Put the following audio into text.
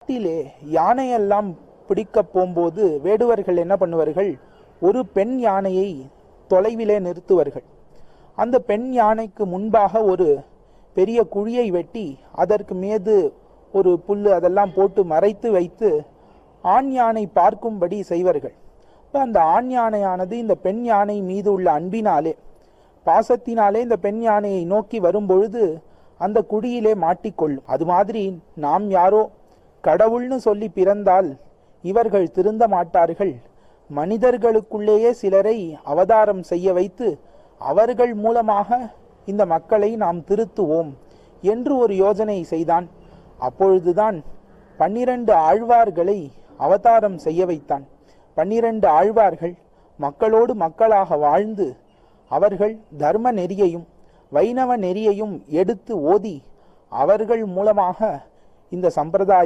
காட்டிலே யானையெல்லாம் பிடிக்க போகும்போது வேடுவர்கள் என்ன பண்ணுவார்கள், ஒரு பெண் யானையை தொலைவிலே நிறுத்துவார்கள். அந்த பெண் யானைக்கு முன்பாக ஒரு பெரிய குழியை வெட்டி அதற்கு மீது ஒரு புல்லு அதெல்லாம் போட்டு மறைத்து வைத்து ஆண் யானை பார்க்கும்படி செய்வார்கள். இப்போ அந்த ஆண் யானையானது இந்த பெண் யானை மீது உள்ள அன்பினாலே பாசத்தினாலே இந்த பெண் யானையை நோக்கி வரும்பொழுது அந்த குழியிலே மாட்டிக்கொள்ளும். அது மாதிரி நாம் யாரோ கடவுள்னு சொல்லி பிறந்தால் இவர்கள் திருந்த மாட்டார்கள். மனிதர்களுக்குள்ளேயே சிலரை அவதாரம் செய்ய வைத்து அவர்கள் மூலமாக இந்த மக்களை நாம் திருத்துவோம் என்று ஒரு யோசனை செய்தான். அப்பொழுதுதான் 12 ஆழ்வார்களை அவதாரம் செய்ய வைத்தான். 12 ஆழ்வார்கள் மக்களோடு மக்களாக வாழ்ந்து அவர்கள் தர்ம நெறியையும் வைணவ நெறியையும் எடுத்து ஓதி அவர்கள் மூலமாக இந்த சம்பிரதாய